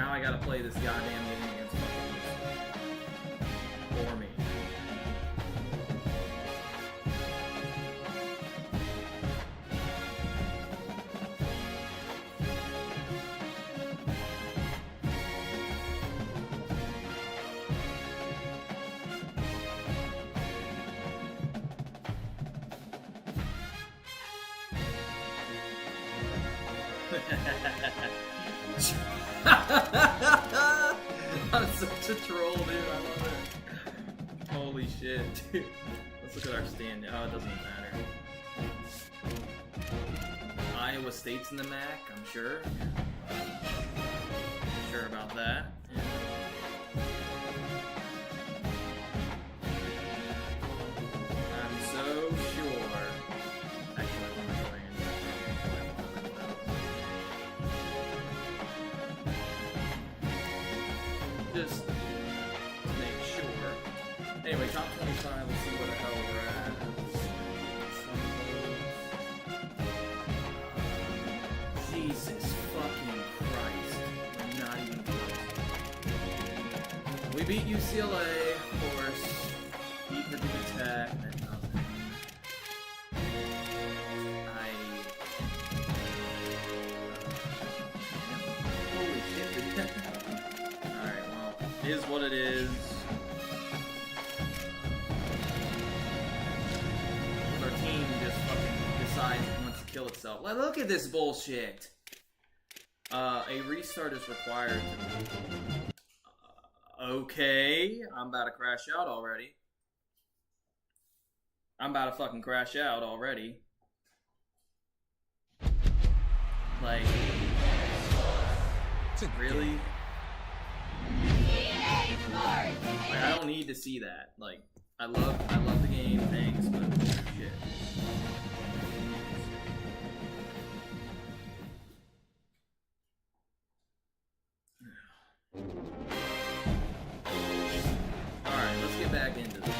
now I gotta play this goddamn game against fucking for me. I'm such a troll, dude. I love it. Holy shit, dude. Let's look at our stand. Oh, it doesn't matter. Iowa State's in the MAC, I'm sure. Sure about that. Yeah. I'm so sure. Actually, I want to go in. Just to make sure. Anyway, top 25, let's see what the hell we're at. Jesus fucking Christ. I'm not even close. We beat UCLA, of course. Beat Virginia Tech, and nothing. Holy shit, dude. Alright, well, it is what it is. Our team just fucking decides it wants to kill itself. Like, look at this bullshit. A restart is required. Okay, I'm about to crash out already. I'm about to fucking crash out already. Like, really? Like, I don't need to see that. Like, I love the game, thanks, but shit. Alright, let's get back into this.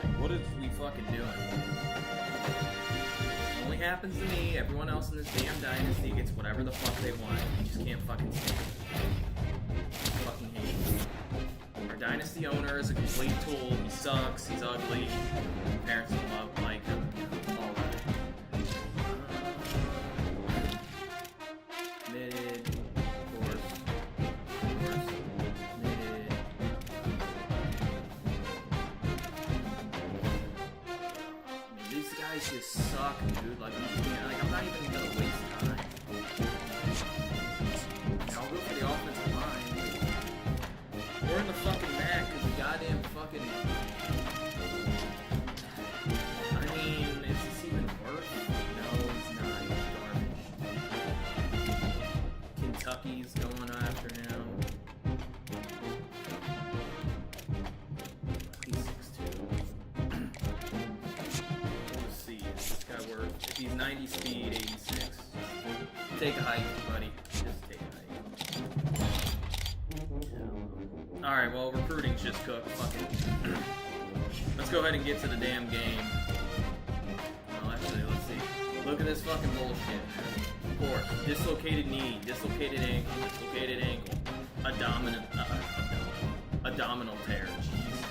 Like, what is we fucking doing? Only happens to me. Everyone else in this damn dynasty gets whatever the fuck they want. You just can't fucking stand it. Fucking hate it. Our dynasty owner is a complete tool. He sucks. He's ugly. Parents don't like him. All that. Committed. Of course. Committed. These guys just suck, dude. Like, I'm not even gonna waste time. I'll go for the offensive line. We're in the fucking MAC because the goddamn fucking. I mean, is this even worth? No, it's not. He's garbage. Kentucky's going after him. He's 6'2". Let's see. Is this guy worth? If he's 90 speed, 86. Take a hike, buddy. Just take a hike. Alright, well, recruiting's just cooked. Fuck it. Let's go ahead and get to the damn game. Well, actually, let's see. Look at this fucking bullshit. Of course. Dislocated knee, dislocated ankle, abdominal tear. Jesus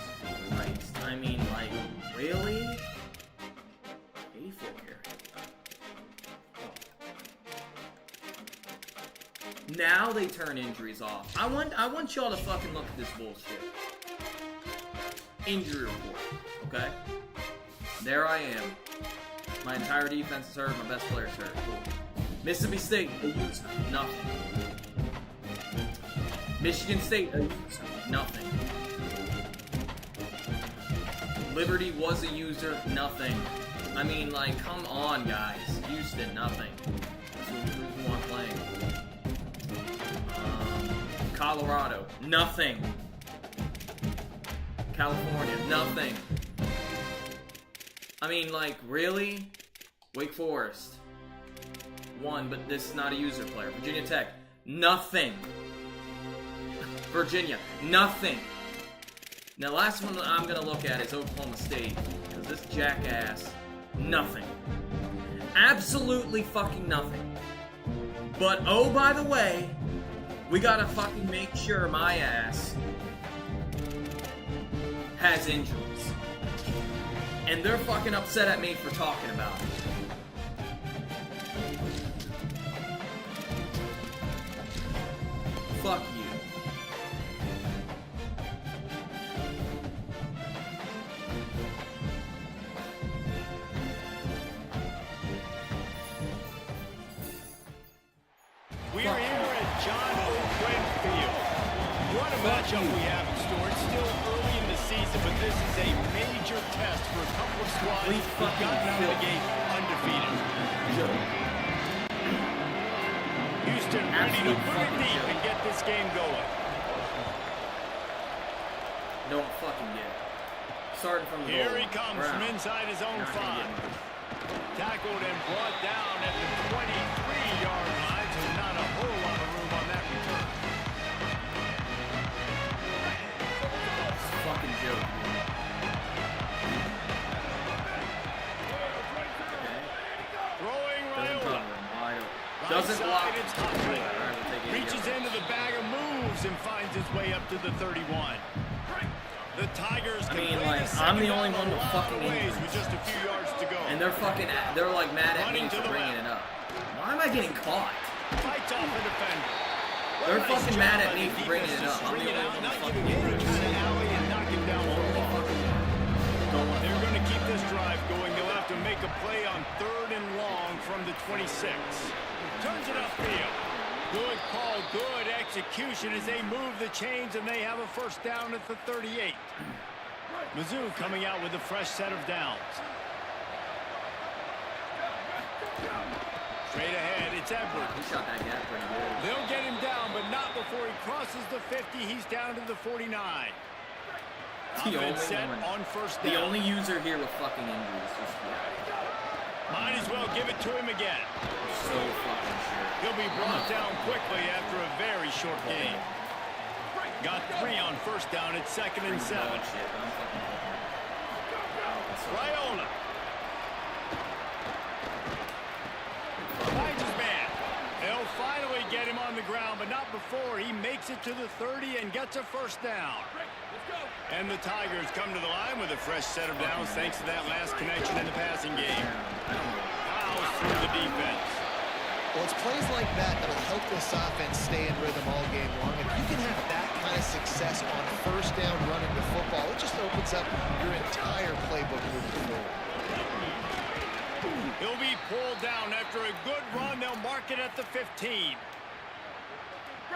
Christ. I mean, like, really? 84 carries. Now they turn injuries off. I want y'all to fucking look at this bullshit. Injury report, okay? There I am. My entire defense is hurt. My best player is hurt. Cool. Mississippi State, a user, nothing. Michigan State, a user, nothing. Liberty was a user, nothing. I mean, like, come on, guys. Houston, nothing. Who's one playing? Colorado, nothing. California, nothing. I mean, like, really? Wake Forest, one, but this is not a user player. Virginia Tech, nothing. Virginia, nothing. Now, the last one that I'm gonna look at is Oklahoma State, because this jackass, nothing. Absolutely fucking nothing. But oh, by the way, we gotta fucking make sure my ass has injuries. And they're fucking upset at me for talking about it. Fuck you. We are here at John O'Quinn Field. What a matchup we have in store. It's still early in the season, but this is a major test for a couple of squads who've gotten out of the gate undefeated. Houston ready to put it deep and get this game going. Don't fucking get it. Starting from the Here he comes from inside his own 5. Tackled and brought down at the 23-yard line, so not a whole lot of room on that return. It's a fucking joke, dude. Throwing Raiola. Doesn't block. It's reaches into the bag of moves and finds his way up to the 31. The Tigers I'm the only one with fucking injuries. with just a few yards to go. And they're like mad at me for bringing it up. Why am I getting caught? Fights off the defender. They're fucking mad at me for bringing it up. I'm the only one with fucking injuries. They're going to keep this drive going. They'll have to make a play on 3rd and long from the 26. Turns it upfield. Good call, good execution as they move the chains and they have a first down at the 38. Mizzou coming out with a fresh set of downs. Straight ahead, it's Edwards. He shot that gap pretty good. They'll get him down, but not before he crosses the 50. He's down to the 49. On first down. The only user here with fucking injuries. Just might as well give it to him again. So fucking sure. He'll be brought down quickly after a very short game. Got 3 on first down at 2nd and 7. Raiola. Finds his man. They'll finally get him on the ground, but not before he makes it to the 30 and gets a first down. And the Tigers come to the line with a fresh set of downs thanks to that last connection in the passing game. Fouls through the defense. Well, it's plays like that that'll help this offense stay in rhythm all game long. If you can have that kind of success on first down running the football, it just opens up your entire playbook moving forward. He'll be pulled down after a good run. They'll mark it at the 15.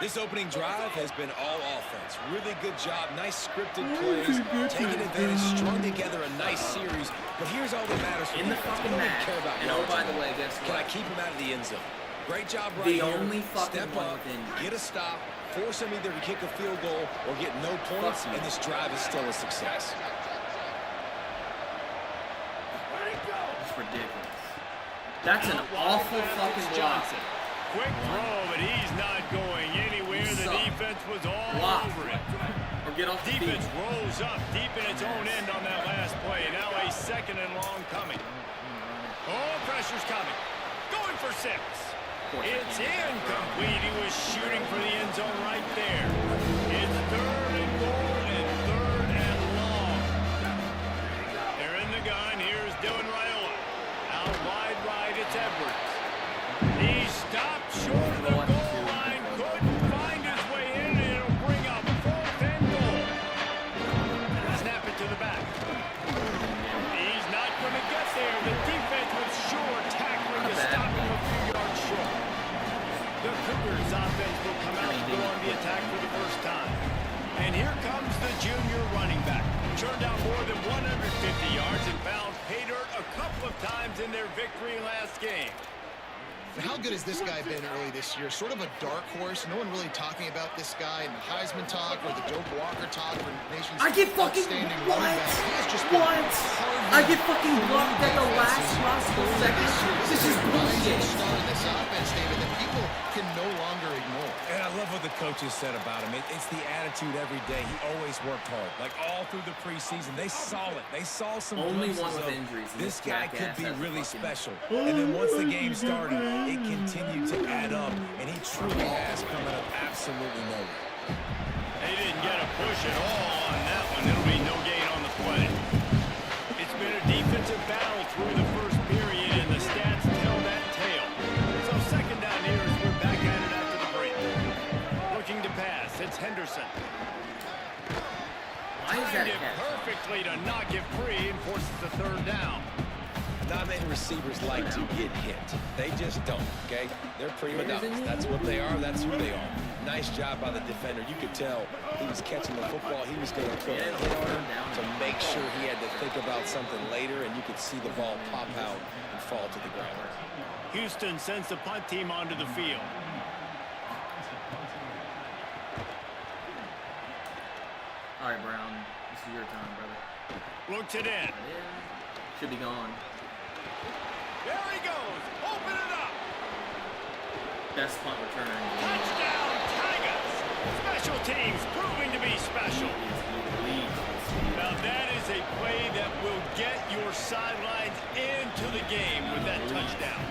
This opening drive has been all offense. Really good job. Nice scripted plays. Taking advantage, strung together a nice series. But here's all that matters. In the fucking match. And oh, by the way, guess what? Can I keep him out of the end zone? Great job right the here. Only fucking Step one up, within get a stop, force him either to kick a field goal or get no points, and this drive is still a success. It's ridiculous. That's an awful fucking block. Quick throw, but he's not going anywhere. The defense was all over it. Or get off the defense rolls up deep in its own end on that last play. Now a 2nd and long coming. Oh, pressure's coming. Going for 6. It's incomplete. He was shooting for the end zone right there. It's 3rd and goal and 3rd and long. They're in the gun. Here's Dylan Raiola. Out wide right, it's Edwards. He stopped short of the goal line. Couldn't find his way in, and it'll bring up 4th and goal. Snap it to the back. He's not going to get there. The defense was sure tackling to stop him a few yards short. The Cougars offense will come out to go on the attack for the first time. And here comes the junior running back. Turned out more than 150 yards and found pay dirt a couple of times in their victory last game. How good has this guy been early this year? Sort of a dark horse. No one really talking about this guy in the Heisman talk or the Doak Walker talk for nation's outstanding running back. He has just been I get fucking blocked at the last possible second. This is bullshit. rising star in this offense, David, that people can no longer ignore. And I love what the coaches said about him. It's the attitude every day. He always worked hard. Like all through the preseason, they saw it. They saw some Only glimpses one with of injuries. this guy could be really fucking... special. And then once the game started, it continued to add up. And he truly has come out of absolutely nowhere. They didn't get a push at all on that one. There'll be no gain on the play. It's been a defensive battle through the first period, and the stats tell that tale. So second down here as we're back at it after the break. Looking to pass. It's Henderson. Why is that Timed it catch? perfectly to not get free and forces the third down. Not many receivers like to get hit. They just don't, okay? They're prima donnas. That's what they are. That's who they are. Nice job by the defender. You could tell he was catching the football. He was going to put a hit on him to make sure he had to think about something later, and you could see the ball pop out and fall to the ground. Houston sends the punt team onto the field. All right, Brown. This is your time, brother. Looks it in. Yeah. Should be gone. There he goes. Open it up. Best punt returner in the league. Touchdown, Tigers. Special teams proving to be special. He is elite. Now that is a play that will get your sidelines into the game with that touchdown.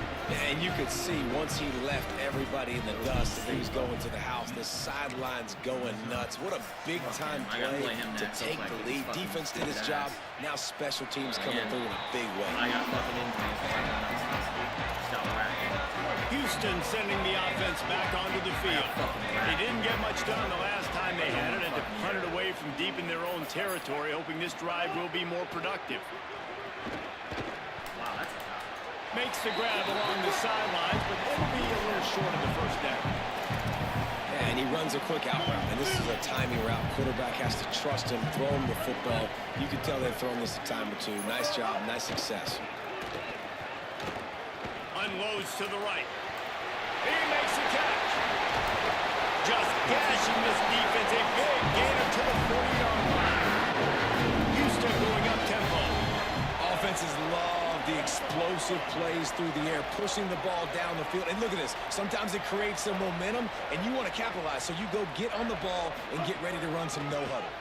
And you could see once he left everybody in the dust and he was going to the house, the sidelines going nuts. What a big-time I gotta play play him to next. take the lead. Defense did its job. Now special teams coming through in a big way. I got fucking injuries. Stop whacking. Houston sending the offense back onto the field. They didn't get much done the last time they had it, and to punt it away from deep in their own territory, hoping this drive will be more productive. Wow, that's a foul. Makes the grab along the sidelines, but it'll be a little short of the first down. Yeah, and he runs a quick out route, and this is a timing route. Quarterback has to trust him, throw him the football. You can tell they've thrown this a time or two. Nice job, nice success. Unloads to the right. He makes a catch. Just gashing this defense. A big gainer to the 40-yard line. Houston going up tempo. Offenses love the explosive plays through the air, pushing the ball down the field. And look at this. Sometimes it creates some momentum, and you want to capitalize. So you go get on the ball and get ready to run some no-huddle.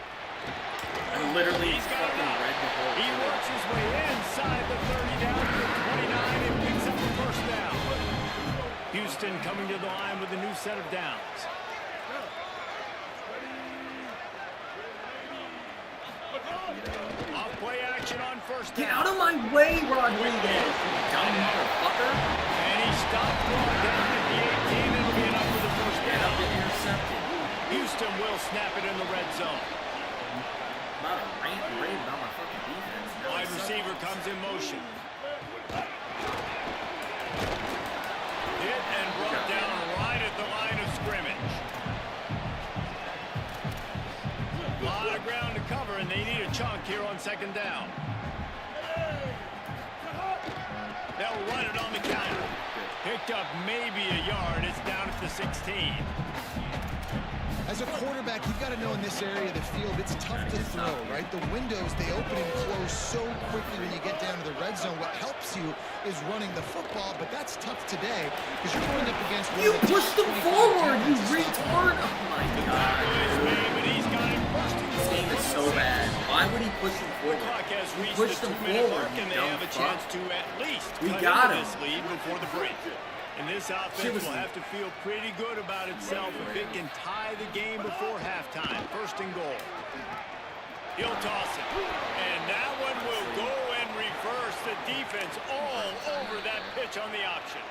I literally He's got it fucking up. read the whole He field. works his way inside the 30 down to the 29 and picks up the first down. Houston coming to the line with a new set of downs. Off play action on first down. Get out of my way, Rodriguez! Dumb motherfucker! And he stopped going down at the 18. It'll be enough for the first Get up down. and intercepted. Houston will snap it in the red zone. I'm about to rant and rave about my fucking defense. Now Wide it's receiver comes in motion. Hit and brought down right at the line of scrimmage. A lot of ground to cover, and they need a chunk here on second down. They'll run it on the counter. Picked up maybe a yard. It's down at the 16. As a quarterback, you've got to know in this area of the field, it's tough to throw, right? The windows, they open and close so quickly when you get down to the red zone. What helps you is running the football, but that's tough today because you're going up against one You of the top pushed him 25 forward, you defenses. retard! Oh my god. Is made, but he's got it first and This game is so bad. Why would he push him The forward? clock has He reached pushed the him 2-minute forward, mark, and you they have a dumb chance fuck. to at least We cut got into him. this lead before the break. And this offense will have to feel pretty good about itself if it can tie the game before halftime. First and goal. He'll toss it. And that one will go and reverse. The defense all over that pitch on the option.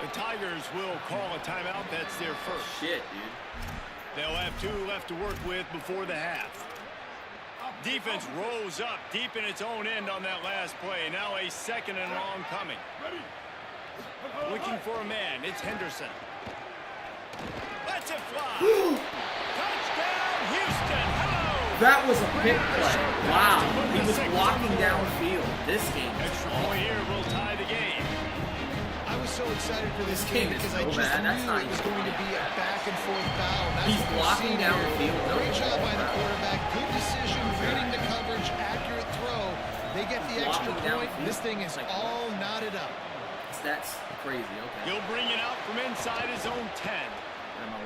The Tigers will call a timeout. That's their first. Shit, dude. They'll have 2 left to work with before the half. Defense rose up deep in its own end on that last play. Now a second and long coming. Looking for a man. It's Henderson. Let's it fly. Touchdown, Houston. Hello. That was a pick play. Wow. He was blocking downfield. This game is Extra awful. point here will tie the game. I was so excited for this This game game is because so I just bad. That's knew not it was even going to be a back-and-forth battle. That's He's what we're blocking seeing down here. the field. No Great job by the crap. quarterback. Good decision, reading the coverage, accurate throw. They get the extra Blocking point. downfield. This thing is all knotted up. It's That's crazy. Okay. He'll bring it out from inside his own 10.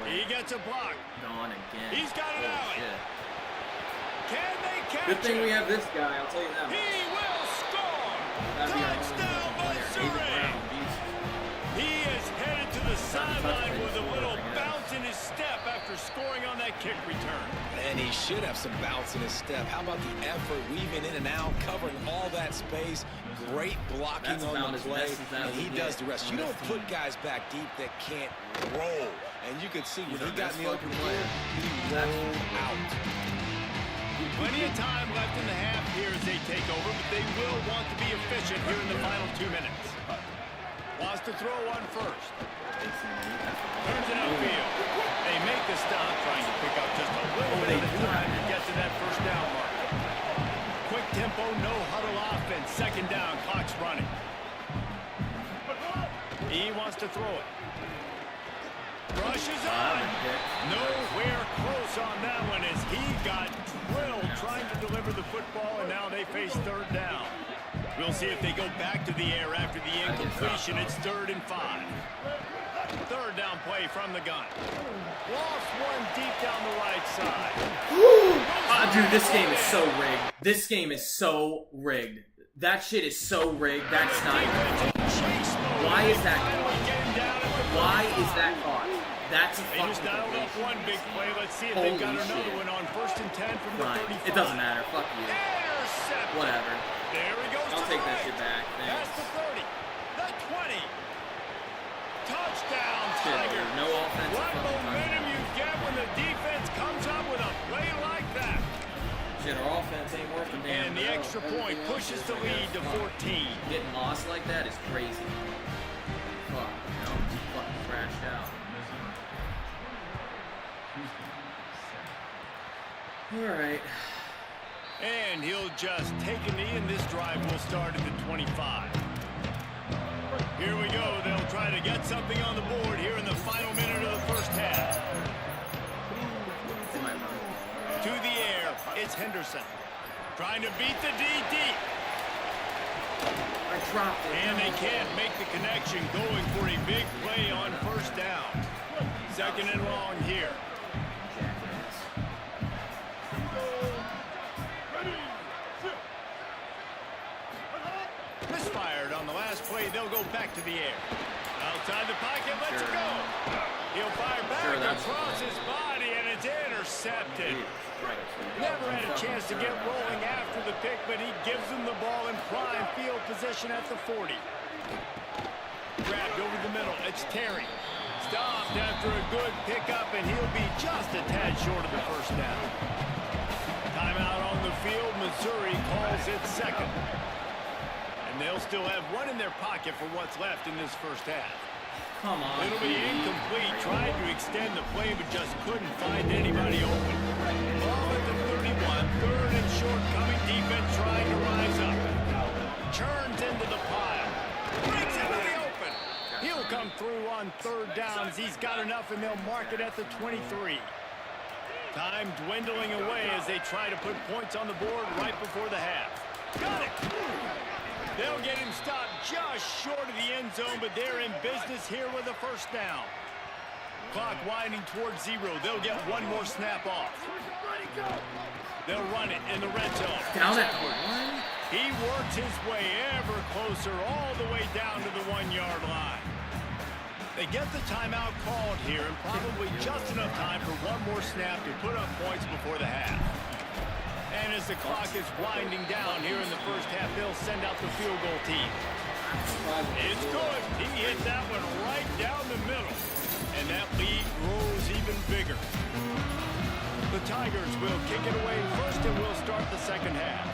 He gets a block. Gone again. He's got an alley. Shit. Can they catch Good thing him? we have this guy, I'll tell you that. He will score. That'd be our only Touchdown, player. David Missouri. Brown. Jesus. He is headed to the sideline with a little I guess. bounce in his step after scoring on that kick return. And he should have some bounce in his step. How about the effort, weaving in and out, covering all that space. Great blocking That's on about the as play, best as that and he we does get the rest. on You this don't put team. guys back deep that can't roll. And you could see when He's he our got best in the open fucking player, player. he rolled out. Plenty of time left in the half here as they take over, but they will want to be efficient here in the final 2 minutes. Wants to throw on first. Turns it upfield. They make the stop, trying to pick up just a little bit of time to get to that first down mark. Quick tempo, no huddle offense. Second down, clock's running. He wants to throw it. Rushes on. Nowhere close on that one as he got drilled trying to deliver the football, and now they face third down. We'll see if they go back to the air after the incompletion. It's 3rd and 5. Third down play from the gun. Lost one deep down the right side. Dude, this game is so rigged. This game is so rigged. That shit is so rigged. That's not even. Why is that caught? Why is that caught? That's a They fucking just dialed up completion. one big play. Let's see if they've got Holy another shit. one on 1st and 10 from the Fine. 35. It doesn't matter. Fuck you. Intercept. Whatever. There he goes. I'll to take the that right. shit back. That's Thanks. the 30. The 20. Touchdown, Shit, Tigers. dude. No offensive What fucking momentum touchdown. you get when the defense comes up with a play like that. Shit, our offense ain't worth a damn. And the extra point pushes the lead to 14. Getting lost like that is crazy. Fuck, you know, just fucking crashed out. Alright. And he'll just take a knee, and this drive will start at the 25. Here we go. They'll try to get something on the board here in the final minute of the first half. To the air, it's Henderson. Trying to beat the DD. I dropped it. And they can't make the connection, going for a big play on first down. 2nd and long here. Misfired on the last play. They'll go back to the air. Outside the pocket, lets it go. He'll fire back across his body, and it's intercepted. Never had a chance to get rolling after the pick, but he gives them the ball in prime field position at the 40. Grabbed over the middle. It's Terry. Stopped after a good pickup, and he'll be just a tad short of the first down. Timeout on the field. Missouri calls it 2nd. And they'll still have one in their pocket for what's left in this first half. Come on. It'll be incomplete. Tried to extend the play, but just couldn't find anybody open. Ball at the 31. 3rd and short coming. Defense trying to rise up. Churns into the pile. Breaks into the open. He'll come through on 3rd downs. He's got enough, and they'll mark it at the 23. Time dwindling away as they try to put points on the board right before the half. Got it. They'll get him stopped just short of the end zone, but they're in business here with a first down. Clock winding towards 0. They'll get one more snap off. They'll run it in the red zone. Down at the 1. He works his way ever closer all the way down to the 1-yard line. They get the timeout called here, and probably just enough time for one more snap to put up points before the half. And as the clock is winding down here in the first half, they'll send out the field goal team. It's good. He hit that one right down the middle. And that lead grows even bigger. The Tigers will kick it away first, and we'll start the second half.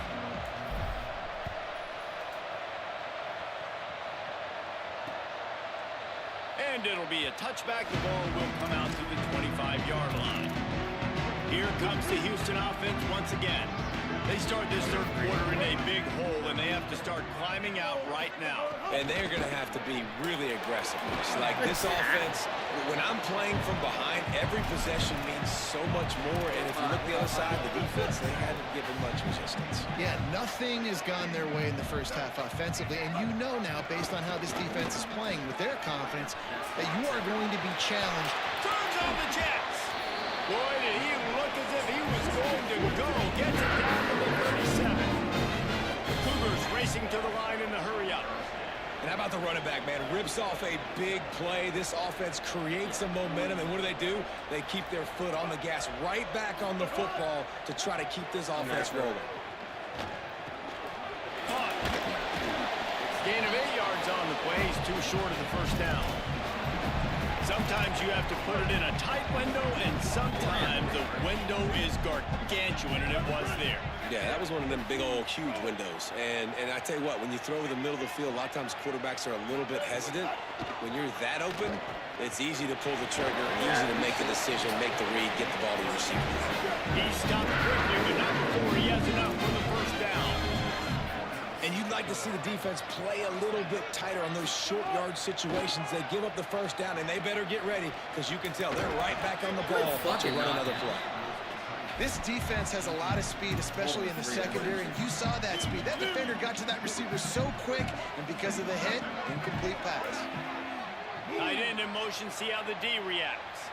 And it'll be a touchback. The ball will come out to the 25-yard line. Here comes the Houston offense once again. They start this third quarter in a big hole, and they have to start climbing out right now. And they're going to have to be really aggressive. Like this offense, when I'm playing from behind, every possession means so much more. And if you look the other side, the defense, they haven't given much resistance. Yeah, nothing has gone their way in the first half offensively. And you know now, based on how this defense is playing with their confidence, that you are going to be challenged. Turns on the Jets. Boy, did he look as if he was going to go. Gets it down to the 37. Cougars racing to the line in the hurry-up. And how about the running back, man? Rips off a big play. This offense creates some momentum. And what do? They keep their foot on the gas right back on the football to try to keep this offense rolling. Gain of 8 yards on the play. He's too short of the first down. Sometimes you have to put it in a tight window, and sometimes the window is gargantuan, and it was there. Yeah, that was one of them big old huge windows. And I tell you what, when you throw over the middle of the field, a lot of times quarterbacks are a little bit hesitant. When you're that open, it's easy to pull the trigger, easy to make the decision, make the read, get the ball to the receiver. He stopped quickly, but not before he has enough for the first down. And you'd like to see the defense play a little bit tighter on those short yard situations. They give up the first down, and they better get ready because you can tell they're right back on the ball to run another play. This defense has a lot of speed, especially in the secondary, and you saw that speed. That defender got to that receiver so quick, and because of the hit, incomplete pass. Tight end in motion, see how the D reacts.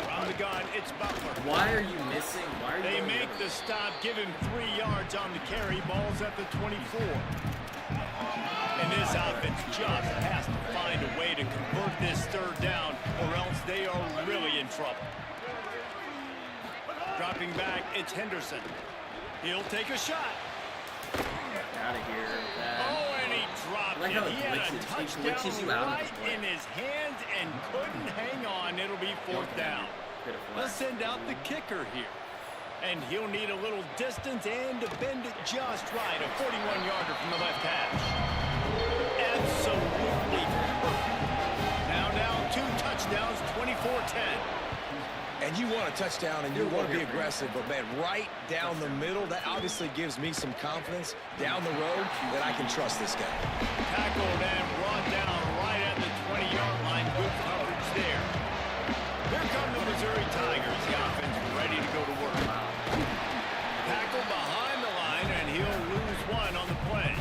From the gun, it's Butler. Why are you missing? Why are you They make the stop, give him 3 yards on the carry. Ball's at the 24. And this offense just has to find a way to convert this third down, or else they are really in trouble. Dropping back, it's Henderson. He'll take a shot. Out of here. Oh, and he dropped Like it. how it He had a glitches. It touchdown glitches you out of right the play. in his hands and couldn't hang on. It'll be fourth down. Let's send out the kicker here. And he'll need a little distance and to bend it just right. A 41-yarder from the left hash. Absolutely perfect. Now down 2 touchdowns, 24-10. And you want a touchdown and you want to be aggressive, but man, right down the middle, that obviously gives me some confidence down the road that I can trust this guy. Tackled and brought down right at the 20-yard line. Good coverage there. Here come the Missouri Tigers. The offense ready to go to work. Tackle behind the line, and he'll lose 1 on the play.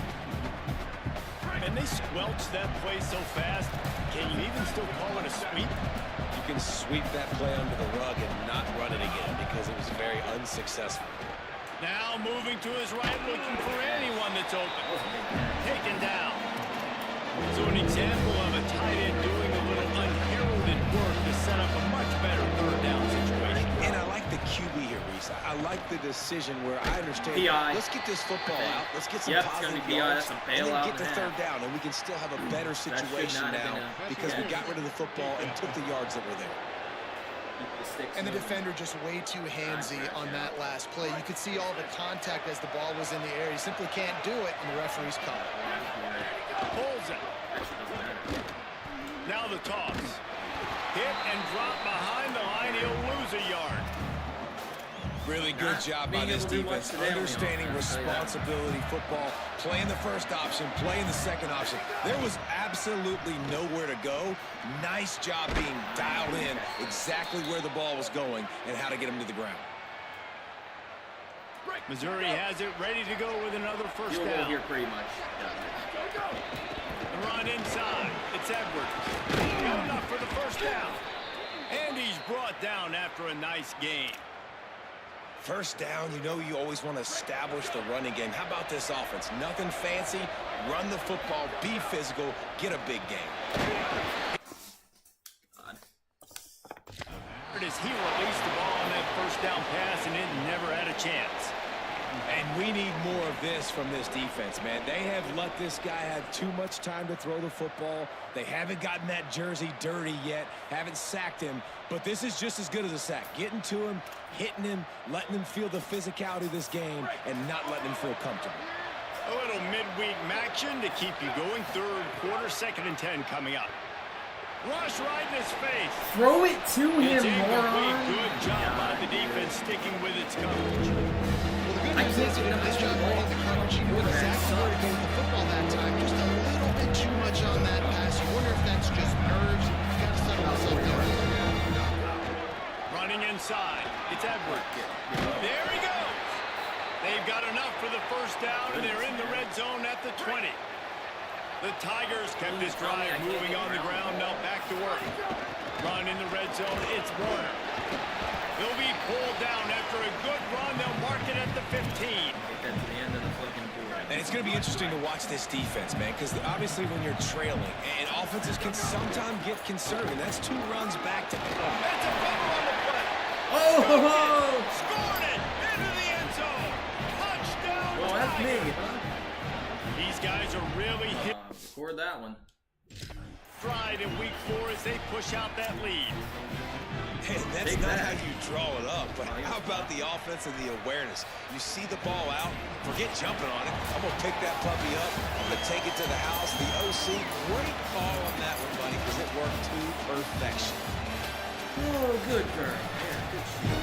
And they squelch that play so fast. Can you even still call it a sweep? You can sweep that play under the rug and not run it again because it was very unsuccessful. Now moving to his right, looking for anyone that's open. Taken down. So an example of a tight end doing a little unheralded work to set up a much better third down situation. And I like the QB here, Reese. I like the decision where I understand. PI. Let's get this football out. Let's get some Yep, it's positive gonna be PI. yards, That's a and then bailout get to and a third half. down, and we can still have a better situation not have now been a because we catch. got rid of the football and took the yards that were there. And the defender just way too handsy on that last play. You could see all the contact as the ball was in the air. He simply can't do it, and the referee's call it. Pulls it. Now the toss. Hit and drop behind the line. He'll lose a yard. Really good job by being this able to do much defense, today on the understanding offense, I'll tell you that. responsibility football, playing the first option, playing the second option. There was absolutely nowhere to go. Nice job being dialed in exactly where the ball was going and how to get him to the ground. Missouri has it ready to go with another first You'll go down. here pretty much. The run inside. It's Edwards. Got enough for the first down. And he's brought down after a nice game. First down, you know you always want to establish the running game. How about this offense? Nothing fancy. Run the football, be physical, get a big game. It is he released the ball on that first down pass, and it never had a chance. And we need more of this from this defense, man. They have let this guy have too much time to throw the football. They haven't gotten that jersey dirty yet, haven't sacked him. But this is just as good as a sack. Getting to him, hitting him, letting him feel the physicality of this game, and not letting him feel comfortable. A little midweek action to keep you going. Third quarter, 2nd and 10 coming up. Rush right in his face. Throw it to It's him, incomplete. moron. Good job by the defense sticking with its coverage. Well, the good I news can't is he get did a enough nice of job the reading the coverage. He knew exactly where to go with the football that time. Just a little bit too much on that pass. You wonder if that's just nerves. You got to settle yourself down. Running inside. It's Edwards. There he goes. They've got enough for the first down, and they're in the red zone at the 20. The Tigers kept this drive moving on the ground. Now back to work. Run in the red zone. It's Warner. He'll be pulled down after a good run. They'll mark it at the 15. Take that to the end of the fucking board. And it's going to be interesting to watch this defense, man, because obviously when you're trailing, and offenses can sometimes get concerned, and that's 2 runs back to back. That's a cover on the play. Oh! Scored it into the end zone. Touchdown. Well, that's me. Tigers. These guys are really hit Record that one. stride in week 4 as they push out that lead. Hey, that's Take not that. how you draw it up, but how about the offense and the awareness? You see the ball out, forget jumping on it. I'm going to pick that puppy up. I'm going to take it to the house. The OC, great call on that one, buddy, because it worked to perfection. Oh, good, Kurt. Yeah, good shit.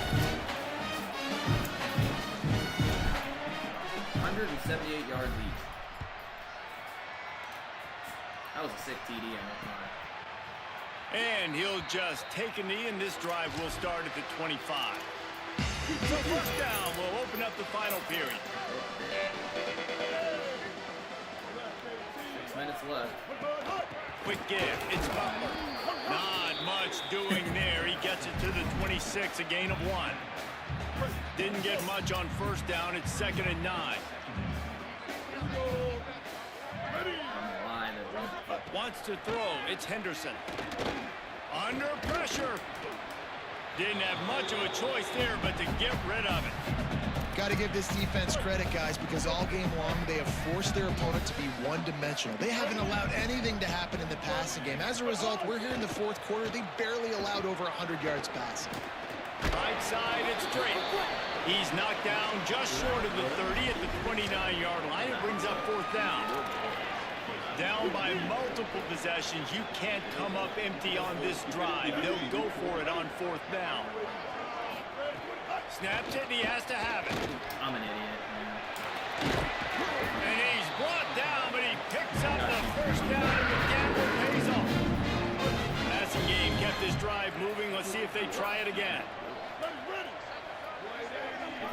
178 yards each. That was a sick TD, I won't lie. And he'll just take a knee, and this drive will start at the 25. So first down will open up the final period. 6 minutes left. Quick give. It's Butler. Not much doing there. He gets it to the 26, a gain of 1. Didn't get much on first down. It's 2nd and 9. On the line, Wants to throw. It's Henderson. Under pressure. Didn't have much of a choice there, but to get rid of it. Got to give this defense credit, guys, because all game long they have forced their opponent to be one-dimensional. They haven't allowed anything to happen in the passing game. As a result, we're here in the 4th quarter. They barely allowed over 100 yards passing. Right side, it's straight. He's knocked down just short of the 30 at the 29-yard line. It brings up 4th down. Down by multiple possessions. You can't come up empty on this drive. They'll go for it on 4th down. Snaps it, and he has to have it. I'm an idiot, man. And he's brought down, but he picks up the first down, and the gamble pays off. Passing game kept this drive moving. Let's see if they try it again. They think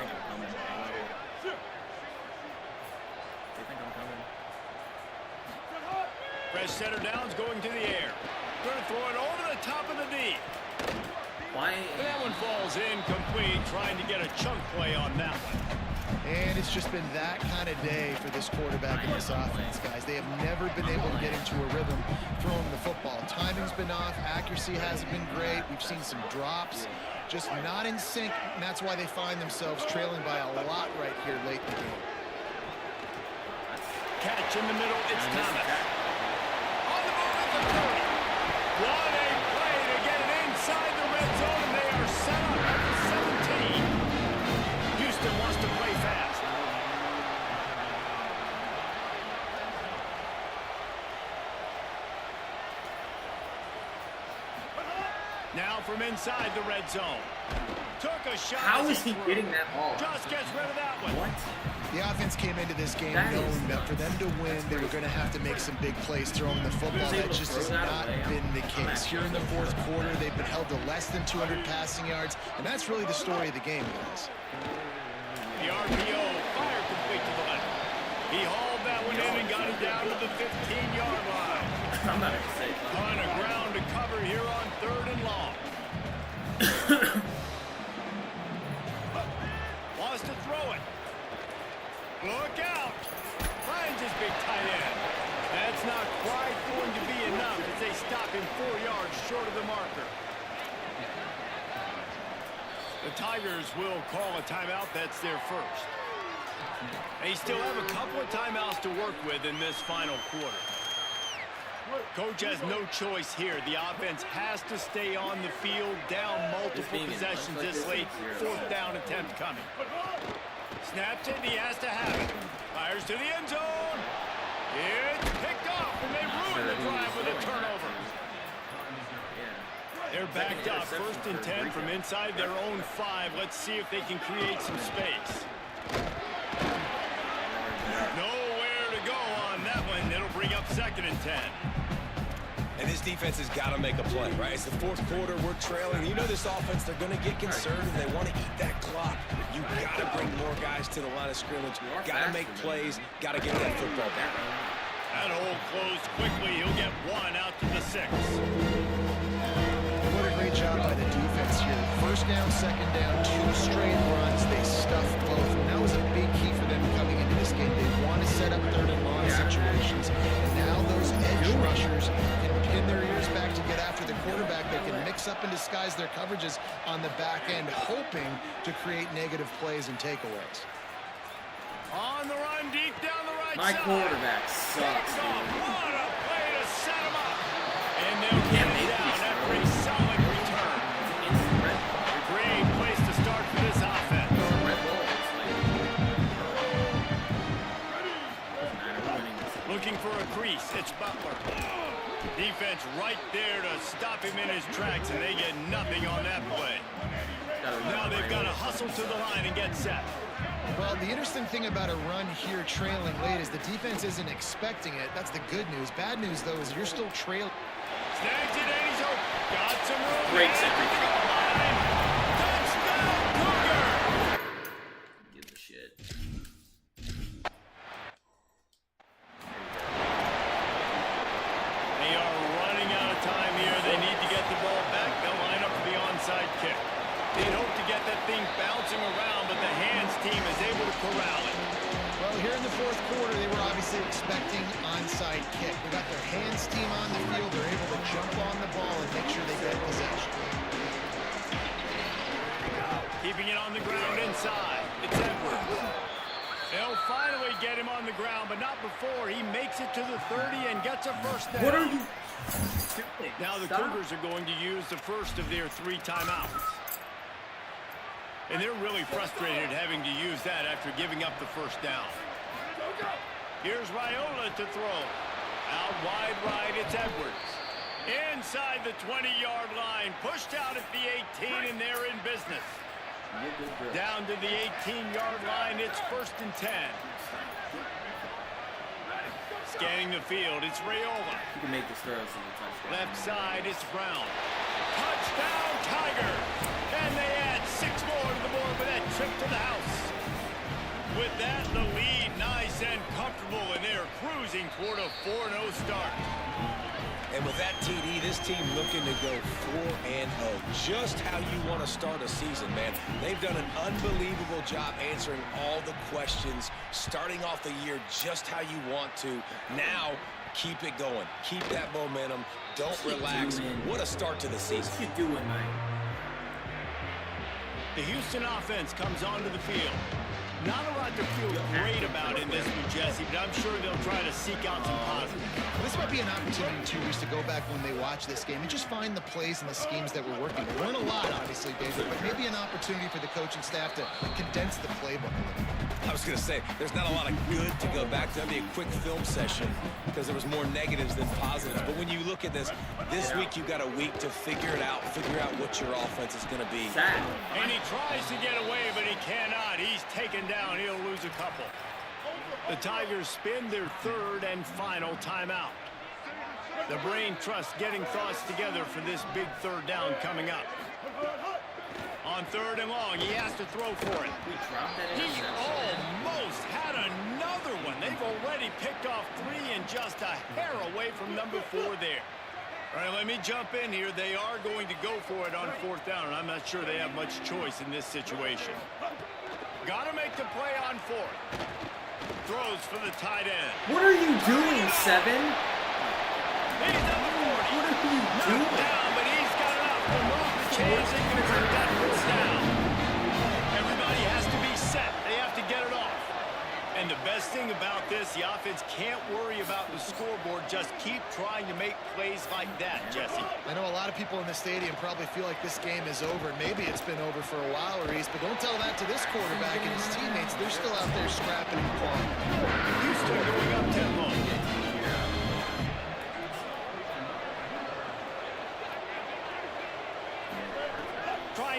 I'm coming. They think I'm coming. Fresh center downs going to the air. Going to throw it over the top of the D. Why? That one falls incomplete, trying to get a chunk play on that one. And it's just been that kind of day for this quarterback and this offense, guys. They have never been able to get into a rhythm throwing the football. Timing's been off. Accuracy hasn't been great. We've seen some drops. Just not in sync, and that's why they find themselves trailing by a lot right here late in the game. Catch in the middle, it's Thomas. On the move at the 30. What a play to get it inside the red zone, and they are set up at the 17. Houston wants to play fast. Now from inside the red zone. Took a shot. How as is he threw. getting that ball? Just gets rid of that one. What? The offense came into this game That is knowing that nuts. for them to win, they were going to have to make some big plays throwing the football. He was able That to just throw has that not away. been the I'm case. Here in the actually 4th quarter, they've been held to less than 200 passing yards, and that's really the story of the game, guys. The RPO, fire complete to the left. He hauled that one in and got it down to the 15-yard line. I'm not gonna say Ton of ground to cover here on 3rd and long. Wants to throw it. Look out. Finds his big tight end. That's not quite going to be enough as they stop him 4 yards short of the marker. The Tigers will call a timeout. That's their first. They still have a couple of timeouts to work with in this final quarter. Coach has no choice here. The offense has to stay on the field, down multiple possessions this late. 4th down attempt coming. Snaps it, and he has to have it. Fires to the end zone. It's picked off, and they ruin the drive with a turnover. backed up. First and 10 from inside their own 5. Let's see if they can create some space. Nowhere to go on that one. It'll bring up 2nd and 10. And this defense has got to make a play, right? It's the 4th quarter. We're trailing. You know this offense, they're going to get concerned, and they want to eat that clock. You got to bring more guys to the line of scrimmage. Got to make plays. Got to get that football back. That hole closed quickly. He'll get 1 out to the 6. What a great job by the defense here. First down, second down, 2 straight runs. They stuffed both. And that was a big key for them coming into this game. They want to set up 3rd and long situations. And now those edge rushers can pin their ears back to get after the quarterback. They can mix up and disguise their coverages on the back end, hoping to create negative plays and takeaways. On the run, deep down the right My side. quarterback sucks, dude. What a play to set him up. And they'll get it down after a solid return. A great place to start for this offense. Looking for a crease. It's Butler. Defense right there to stop him in his tracks, and they get nothing on that play. Now they've got to hustle to the line and get set. Well, the interesting thing about a run here trailing late is the defense isn't expecting it. That's the good news. Bad news, though, is you're still trailing. Snags it, and he's open. Got some room. Breaks everything. Touchdown, Cougar! Give a shit. They are running out of time here. They need to get the ball back. They'll line up for the onside kick. They'd hope to get that thing bouncing around, but the hands team is able to corral it. Well, here in the 4th quarter, they were obviously expecting onside kick. They got their hands team on the field. They're able to jump on the ball and make sure they get possession. Keeping it on the ground inside. It's Edwards. They'll finally get him on the ground, but not before he makes it to the 30 and gets a first down. What are you doing? Now the Cougars are going to use the first of their 3 timeouts. And they're really frustrated having to use that after giving up the first down. Here's Raiola to throw. Out wide right, it's Edwards. Inside the 20-yard line, pushed out at the 18, and they're in business. Down to the 18-yard line, it's 1st and 10. Scanning the field, it's Raiola. You can make this throw so you touchdown. Left side, it's Brown. Touchdown, Tiger! And they add 6 more to the board with that trip to the house. With that, the lead nice and comfortable, and they're cruising toward a 4-0 start. And with that TD, this team looking to go 4-0. Just how you want to start a season, man. They've done an unbelievable job answering all the questions, starting off the year just how you want to. Now, keep it going. Keep that momentum. Don't relax. What a start to the season. What you doing, man? The Houston offense comes onto the field. Not a lot to feel great about in this one, Jesse, but I'm sure they'll try to seek out some positives. This might be an opportunity, too, Reese, to go back when they watch this game and just find the plays and the schemes that were working. There weren't a lot, obviously, David, but maybe an opportunity for the coaching staff to condense the playbook a little. I was going to say, there's not a lot of good to go back to. That'd be a quick film session because there was more negatives than positives. But when you look at this week you've got a week to figure it out, figure out what your offense is going to be. And he tries to get away, but he cannot. He's taken down. He'll lose a couple. The Tigers spin their 3rd and final timeout. The brain trust getting thoughts together for this big 3rd down coming up. On 3rd and long, he has to throw for it. He almost had another one. They've already picked off 3 and just a hair away from number 4 there. All right, let me jump in here. They are going to go for it on 4th down, and I'm not sure they have much choice in this situation. Got to make the play on 4th. Throws for the tight end. What are you doing, 7? He's at the 40. What are you doing? Down, but he's got enough to move the chains and convert that first down. Everybody has to be set. They have to get it off. And the best thing about this, the offense can't worry about the scoreboard. Just keep trying to make plays like that, Jesse. I know a lot of people in the stadium probably feel like this game is over. Maybe it's been over for a while, Reese, but don't tell that to this quarterback and his teammates. They're still out there scrapping and clawing. Houston going up tempo.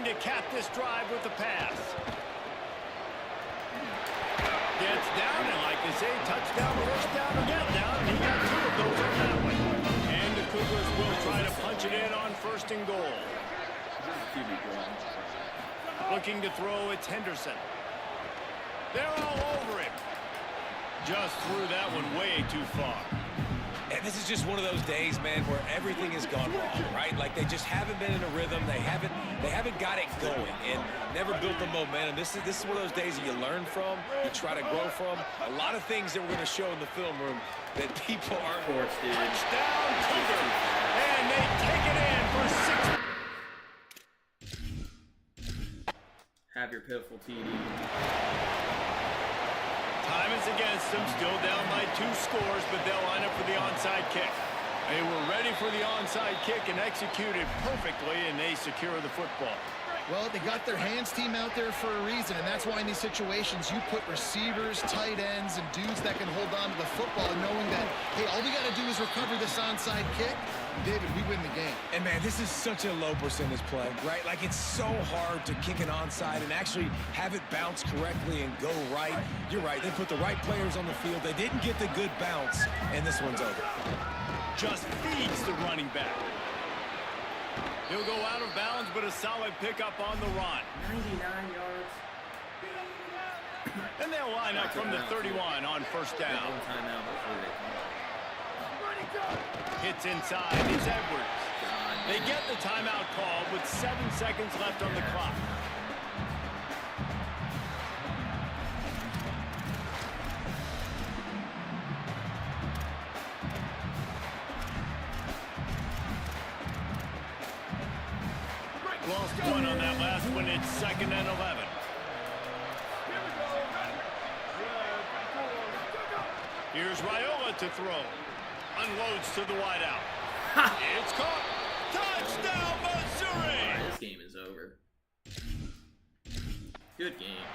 looking to cap this drive with the pass. Gets down, and like they say, touchdown, first down, and get down. And he got 2 of those on that one. And the Cougars will try to punch it in on 1st and goal. Looking to throw, it's Henderson. They're all over him. Just threw that one way too far. And this is just one of those days, man, where everything has gone wrong, right? Like they just haven't been in a rhythm. They haven't got it going and never built the momentum. This is one of those days that you learn from, you try to grow from. A lot of things that we're going to show in the film room that people aren't. Touchdown, Cougar. And they take it in for 6. Have your pitiful TD. Time is against them, still down by 2 scores, but they'll line up for the onside kick. They were ready for the onside kick and executed perfectly, and they secure the football. Well, they got their hands team out there for a reason, and that's why in these situations you put receivers, tight ends, and dudes that can hold on to the football, knowing that, hey, all we got to do is recover this onside kick. David, we win the game. And, man, this is such a low percentage play, right? Like, it's so hard to kick an onside and actually have it bounce correctly and go right. You're right. They put the right players on the field. They didn't get the good bounce, and this one's over. Just feeds the running back. He'll go out of bounds, but a solid pickup on the run. 99 yards. And they'll line up from the 31 on 1st down. Hits inside is Edwards. They get the timeout call with 7 seconds left on the clock. Lost 1 on that last one. It's 2nd and 11. Here's Raiola to throw. Unloads to the wideout. It's caught. Touchdown, Missouri! This game is over. Good game.